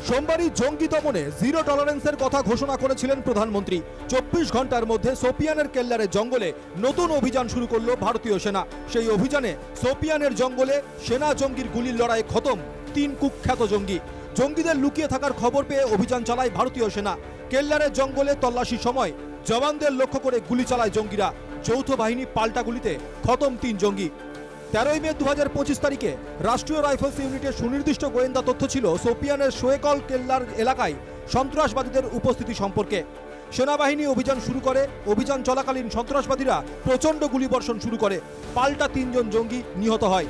সোমবারই জঙ্গি দমনে জিরো টলারেন্সের কথা ঘোষণা করেছিলেন প্রধানমন্ত্রী। 24 ঘন্টার মধ্যে সোপিয়ানের কেল্লারের জঙ্গলে নতুন অভিযান শুরু করল ভারতীয় সেনা। সেই অভিযানে সোপিয়ানের জঙ্গলে সেনা জঙ্গির গুলির লড়াই খতম 3 কুখ্যাত জঙ্গি। জঙ্গিদের লুকিয়ে থাকার খবর পেয়ে অভিযান চালায় ভারতীয় সেনা। কেল্লারের জঙ্গলে তল্লাশির সময় জওয়ানদের লক্ষ্য করে গুলি চালায় জঙ্গিরা। যৌথ বাহিনী পাল্টা গুলিতে খতম 3 জঙ্গি। 13 মে 2025 তারিখে রাষ্ট্রীয় রাইফেলস ইউনিটের সুনির্দিষ্ট গোয়েন্দা তথ্য ছিল সোপিয়ানের শোয়েকল কেল্লার এলাকায় সন্ত্রাসবাদীদের উপস্থিতি সম্পর্কে। সেনাবাহিনী অভিযান শুরু করে। অভিযান চলাকালীন সন্ত্রাসবাদীরা প্রচণ্ড গুলিবর্ষণ শুরু করে। পাল্টা 3 জন জঙ্গি নিহত হয়।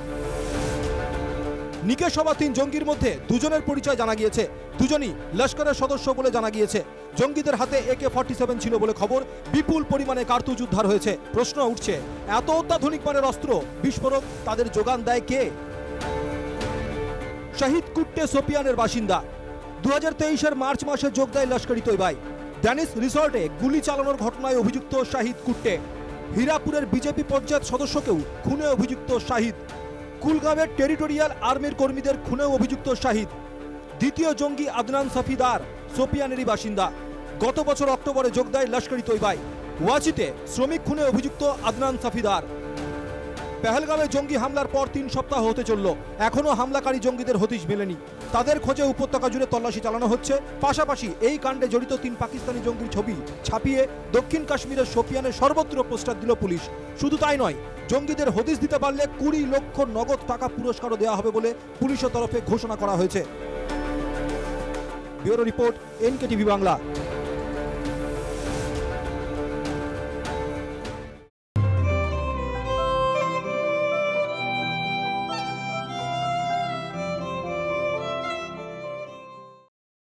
নিকেশ হওয়া 3 জঙ্গির মধ্যে 2 জনের পরিচয় জানা গিয়েছে। 2 জনই লস্করের সদস্য বলে জানা গিয়েছে। জঙ্গিদের হাতে AK-47 ছিল বলে খবর। বিপুল পরিমাণে কার্তুজ উদ্ধার হয়েছে। প্রশ্ন উঠছে, এত অত্যাধুনিক মানের অস্ত্র বিস্ফোরক তাদের যোগান দেয় কে? শাহিদ কুট্টে সোপিয়ানের বাসিন্দা। 2023-এর মার্চ মাসে যোগ দেয় লস্করি তৈবায়। ড্যানিশ রিসর্টে গুলি চালানোর ঘটনায় অভিযুক্ত শাহিদ কুট্টে। হীরাপুরের বিজেপি পঞ্চায়েত সদস্যকেও খুনে অভিযুক্ত শাহিদ। কুলগামের টেরিটোরিয়াল আর্মির কর্মীদের খুনেও অভিযুক্ত শাহিদ। দ্বিতীয় জঙ্গি আদনান সাফিদার সোপিয়ানেরই বাসিন্দা। গত বছর অক্টোবরে যোগ দেয় লস্করি তৈবায়। ওয়াচিতে শ্রমিক খুনে অভিযুক্ত আদনান সাফিদার। পেহেলগামে জঙ্গি হামলার পর 3 সপ্তাহ হতে চলল। এখনও হামলাকারী জঙ্গিদের হদিশ মেলেনি। তাদের খোঁজে উপত্যকা জুড়ে তল্লাশি চালানো হচ্ছে। পাশাপাশি এই কাণ্ডে জড়িত 3 পাকিস্তানি জঙ্গির ছবি ছাপিয়ে দক্ষিণ কাশ্মীরের শোপিয়ানের সর্বত্র পোস্টার দিল পুলিশ। শুধু তাই নয়, জঙ্গিদের হদিশ দিতে পারলে 20 লক্ষ নগদ টাকা পুরস্কারও দেওয়া হবে বলে পুলিশের তরফে ঘোষণা করা হয়েছে। Bureau report, NKTV Bangla.